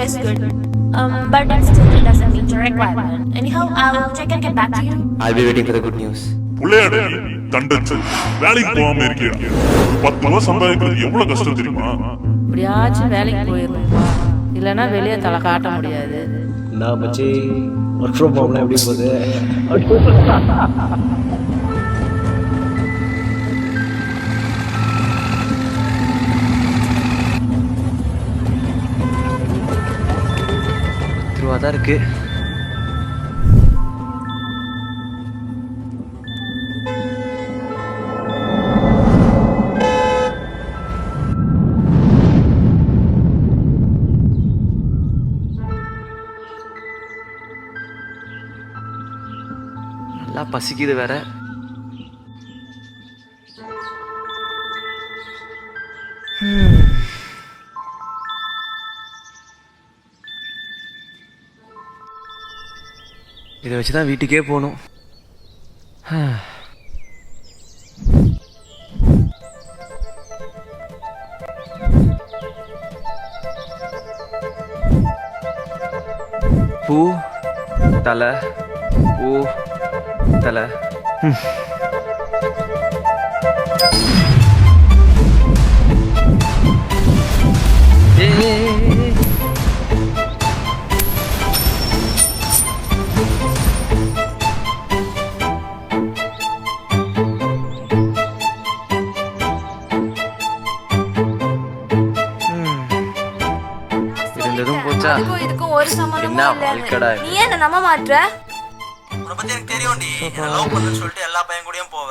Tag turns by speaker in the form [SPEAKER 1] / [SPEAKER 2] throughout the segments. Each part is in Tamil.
[SPEAKER 1] is good. But it still doesn't meet your requirement. Anyhow, I'll check and get back to you.
[SPEAKER 2] I'll be waiting for the good news.
[SPEAKER 3] புள்ளையாடே தண்டச்சு வேலைக்கு போகாம இருக்கியா? ஒரு 10 ரூபா சம்பாதிக்கிறது எவ்வளவு கஷ்டம் தெரியுமா?
[SPEAKER 4] இப்படியாச்சும் வேலைக்கு போயிடணும்ப்பா, இல்லைன்னா வெளியே தலை காட்ட முடியாது.
[SPEAKER 5] நான் மச்சி ஒர்க் ஃப்ரம் ஹோம்லாம் எப்படி போகுது?
[SPEAKER 2] தான் இருக்கு. நல்லா பசிக்குது வேற. இதை வச்சுதான் வீட்டுக்கே போகணும். பூ தலை பூ தலை.
[SPEAKER 1] இதுக்கும் ஒரு சம்பந்தமும் இல்ல. நீ ஏன் நம்ப மாட்ற?
[SPEAKER 6] உன்னை பத்தி எனக்கு தெரியும்டி. என்ன லவ் பண்ணனும்னு சொல்லிட்டு எல்லா பையன் கூடயும் போவ.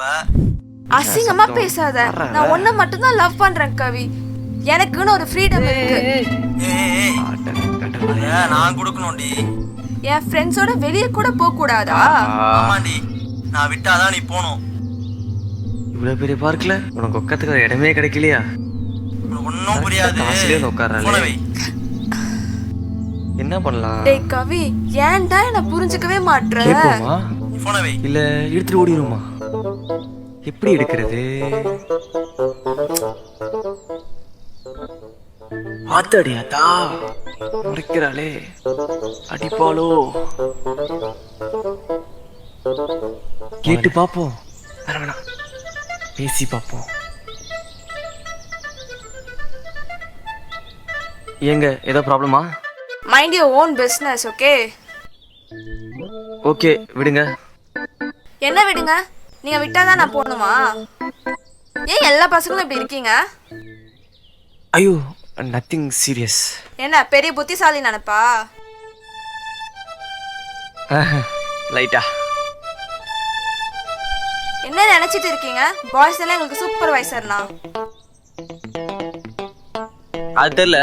[SPEAKER 1] அசிங்கமா பேசாத. நான் ஒன்ன மட்டும் தான் லவ் பண்றேன் கவி. எனக்குன்னு ஒரு ஃப்ரீடம் இருக்கு.
[SPEAKER 6] நான் கொடுக்கணும்டி.
[SPEAKER 1] என் ஃப்ரெண்ட்ஸோட வெளியே கூட போக கூடாதா?
[SPEAKER 6] ஆமாடி, நான் விட்டாதான் நீ போணும்.
[SPEAKER 2] இவ்வளவு பெரிய பார்க்கல உனக்கு உட்காந்துக்கிற இடமே கிடைக்கலையா?
[SPEAKER 6] உனக்கு ஒன்னும் புரியாது.
[SPEAKER 2] உட்கார்றாங்க. என்ன பண்ணலாம்?
[SPEAKER 1] டேய் கவி, ஏன்டா என்ன புரிஞ்சுக்கவே மாட்ற?
[SPEAKER 2] இல்ல எடுத்துட்டு ஓடிடுமா? எப்படி எடுக்கிறது? ஆத்தடியாத்தா முறைக்கிறாளே, அடிப்பாளோ? கேட்டு பாப்போம். வேணாம், பேசி பாப்போம். ஏங்க ஏதோ ப்ராப்ளமா?
[SPEAKER 1] Mind your own business. Okay
[SPEAKER 2] okay விடுங்க.
[SPEAKER 1] என்ன விடுங்க? நீங்க விட்டாதான் நான் போகணுமா? ஏன் எல்லா பசங்களும் இப்படி இருக்கீங்க?
[SPEAKER 2] ஐயோ நத்திங் சீரியஸ்.
[SPEAKER 1] என்ன பெரிய புத்திசாலி நினைப்பா?
[SPEAKER 2] லைட்டா.
[SPEAKER 1] என்ன நினைச்சிட்டு இருக்கீங்க? பாய்ஸ் எல்லாம் உங்களுக்கு சூப்பர்வைசர்னா?
[SPEAKER 2] அது தெரியல,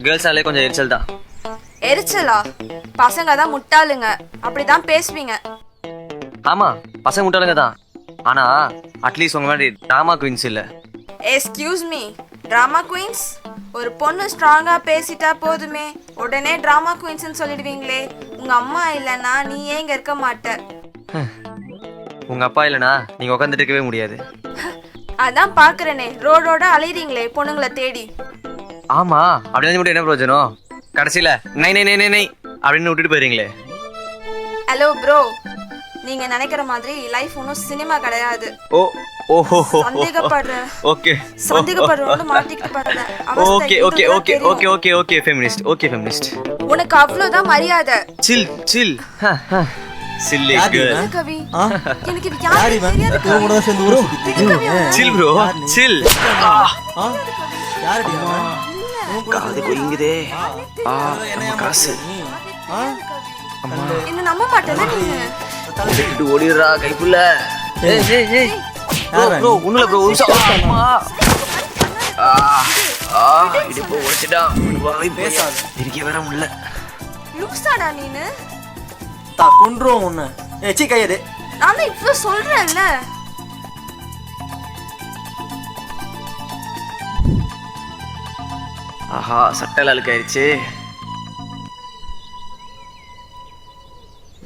[SPEAKER 2] கேர்ள்ஸாலே கொஞ்சம் எரிச்சல் தான்.
[SPEAKER 1] எரிச்சலா? பசங்க தான் முட்டாளுங்க, அப்படிதான் பேசுவீங்க.
[SPEAKER 2] ஆமா பசங்க முட்டாளுங்க தான். ஆனா அட்லீஸ்ட் உங்க மாதிரி டிராமா குயின்ஸ் இல்ல.
[SPEAKER 1] Excuse me, drama queens? ஒரு பொண்ணு ஸ்ட்ராங்கா பேசிட்டா போதுமே உடனே டிராமா குயின்ஸ்னு சொல்லிடுவீங்களே. உங்க அம்மா இல்லைன்னா நீ ஏங்க இருக்க மாட்ட.
[SPEAKER 2] உங்க அப்பா இல்லைனா நீங்க உட்காந்துட்டு இருக்கவே முடியாது.
[SPEAKER 1] அதான் பாக்குறேனே, ரோடோட அலைறீங்களே பொண்ணுங்களை தேடி.
[SPEAKER 2] ஆமா அப்படி மட்டும் என்ன பிரயோஜனம்? கடைசியில நை நை நை நை நை அப்படின்னு விட்டுட்டு போயிருங்களே.
[SPEAKER 1] ஹலோ ப்ரோ, நீங்க நினைக்கிற மாதிரி லைஃப் ஒன்றும் சினிமா கிடையாது.
[SPEAKER 2] ஓ ஓஹோ
[SPEAKER 1] சந்தேகப்படுறவங்க மாட்டிக்கிட்டு பாருங்க.
[SPEAKER 2] Okay okay okay okay okay okay feminist. Okay feminist.
[SPEAKER 1] உனக்கு அவ்வளவுதான் மரியாதை.
[SPEAKER 2] சில் சில் சில்லி கேர்ள்.
[SPEAKER 1] கவி எனக்கு யாரு தெரியாது.
[SPEAKER 5] கூட தான் சேர்ந்து ஊரு சுத்திட்டீங்க.
[SPEAKER 2] Chill bro chill.
[SPEAKER 5] யாரடி
[SPEAKER 2] காது கொய்ங்குதே. நம்ம காசு. அம்மா
[SPEAKER 1] என்ன நம்ப மாட்டேல நீங்க?
[SPEAKER 2] விட்டு ஓடிடுறா கைக்குள்ள. ஏய் ஏய் ஏய் ப்ரோ உன்ன ப்ரோ அம்மா இடுப்பு உடைச்சிட்டா. வாய் பேசாத, இருக்க வேற முடியல.
[SPEAKER 1] லுக்ஸாடா நீனு?
[SPEAKER 6] கொன்றுவோம் உன்னை. ஏச்சி கையது.
[SPEAKER 1] நான் இப்ப சொல்றேன்ல.
[SPEAKER 2] ஆஹா சட்டல அழுக்காயிருச்சு.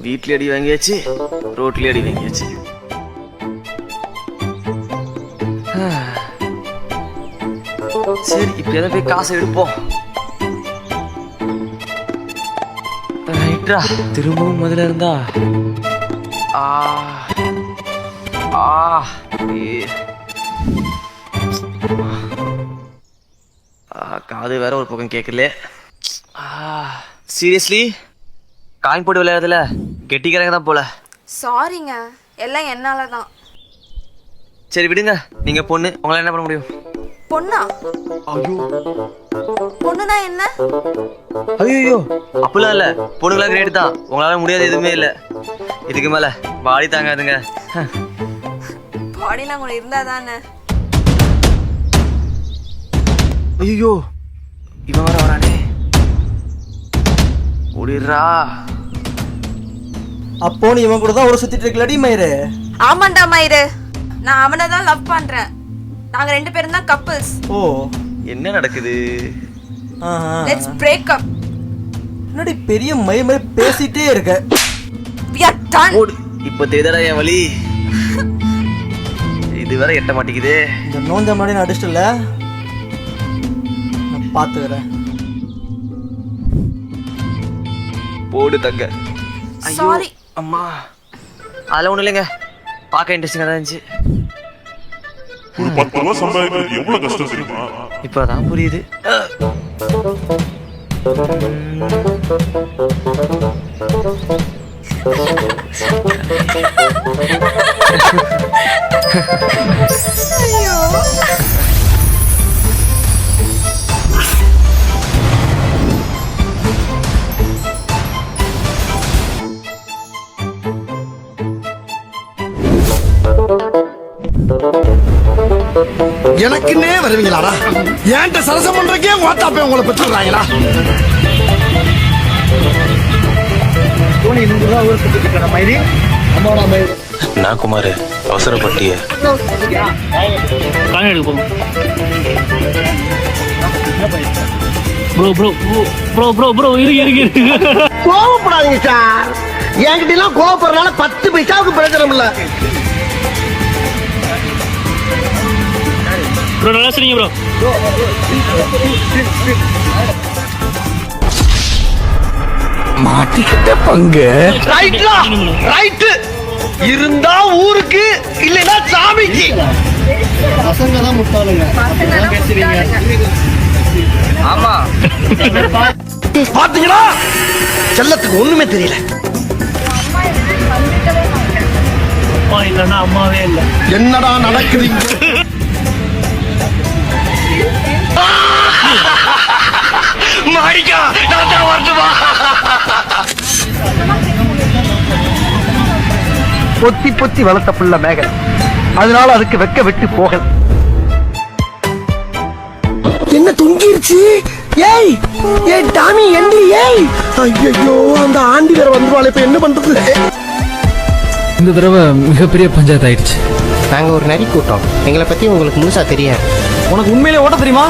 [SPEAKER 2] வீட்லயே அடி வாங்கியாச்சு, ரோட்லயே அடி வாங்கியாச்சு. சரி இப்ப போய் காசை எடுப்போம். ரைட்ரா. திரும்பவும் முதல்ல இருந்தா. ஆ ஆ காது வேற ஒரு பக்கம் கேட்கல. சீரியஸ்லி காயின் போட்டு விளையாடுறதுல கெட்டிக்காரங்க தான் போல.
[SPEAKER 1] சாரிங்க, எல்லாம் என்னால தான்.
[SPEAKER 2] சரி விடுங்க, நீங்க பொண்ணு, உங்களால என்ன பண்ண முடியும்?
[SPEAKER 1] பொண்ணா? பொண்ணுனா என்ன?
[SPEAKER 2] ஐயோ அப்படிலாம் இல்ல, பொண்ணுங்களா கிரேட் தான், உங்களால முடியாது எதுவுமே இல்ல. இதுக்கு மேல பாடி தாங்காதுங்க.
[SPEAKER 1] பாடிலாம் கூட இருந்தா தானே.
[SPEAKER 2] ஐயோ இவன் வர வரானே, ஓடிடுறா.
[SPEAKER 6] அப்போ நீ இவன் கூட தான் ஒரு சுத்திட்டு இருக்கலடி மயிறு.
[SPEAKER 1] ஆமாண்டா மயிரு, நான் அவனை தான் லவ் பண்றேன். நாங்க 2 பேரும் தான் கப்பிள்ஸ்.
[SPEAKER 6] ஓ
[SPEAKER 2] என்ன நடக்குது?
[SPEAKER 1] Let's break up.
[SPEAKER 6] என்னடி பெரிய மயிர் மாதிரி பேசிட்டே இருக்க.
[SPEAKER 1] we are done.
[SPEAKER 2] ஓடு, இப்ப தெரியுதடா என் வலி. இது வேற எட்ட மாட்டேங்குது.
[SPEAKER 6] இந்த நோஞ்ச மாதிரி நான் அடிச்சிட்டல, நான் பாத்துக்கிறேன்.
[SPEAKER 2] போடு தங்க.
[SPEAKER 1] சாரி
[SPEAKER 2] அம்மா, அதெல்லாம் ஒண்ணும் இல்லைங்க, பார்க்க இன்ட்ரெஸ்டிங்கா தான் இருந்துச்சு.
[SPEAKER 3] ஒரு 10 ரூபா சம்பாதிக்கிறது எவ்வளவு கஷ்டம் தெரியுமா?
[SPEAKER 2] இப்பதான் புரியுது.
[SPEAKER 1] ஐயோ
[SPEAKER 7] எனக்குன்னே வருவீங்களாடா? ஏன்ட்ட சரசம் பண்றக்கே ஓட்டாப்பே உங்களை பெற்றுறாங்களா?
[SPEAKER 8] நான் குமார் அவசரப்பட்டிய
[SPEAKER 7] கோவப்படாதீங்க சார், என்கிட்ட எல்லாம் கோவப்படுறதுனால 10 பைசாவுக்கு பிரயோஜனம் இல்ல.
[SPEAKER 9] ப்ரோ நல்லா சரிங்க ப்ரோ.
[SPEAKER 7] மாட்டிக்கிட்ட பங்கு ரைட் இருந்தா ஊருக்கு, இல்லைன்னா சாமிக்கு. பசங்க தான் முட்டாளுங்க.
[SPEAKER 2] ஆமா
[SPEAKER 7] பாத்தீங்களா, செல்லத்துக்கு ஒண்ணுமே தெரியல.
[SPEAKER 9] அம்மா இல்லைன்னா அம்மாவே இல்லை.
[SPEAKER 7] என்னடா நடக்குதுங்க? மாடிக்கா நான் வரட்டுமா? பொத்தி பொத்தி வளர்த்த புள்ள மேகல், அதனால அதுக்கு வெக்க விட்டு போகல. என்ன தொங்கிருச்சு? ஏய் ஏய் டாமி எண்டி, ஏய் ஐயோ அந்த ஆண்டி வேற வந்துருவாள், இப்ப என்ன பண்றது?
[SPEAKER 5] இந்த தடவை மிகப்பெரிய பஞ்சாயத்து ஆயிடுச்சு.
[SPEAKER 10] நாங்கள் ஒரு நரி கூட்டம், எங்களை பற்றி உங்களுக்கு முழுசாக தெரியாது.
[SPEAKER 6] உனக்கு உண்மையிலே ஓட்ட தெரியுமா?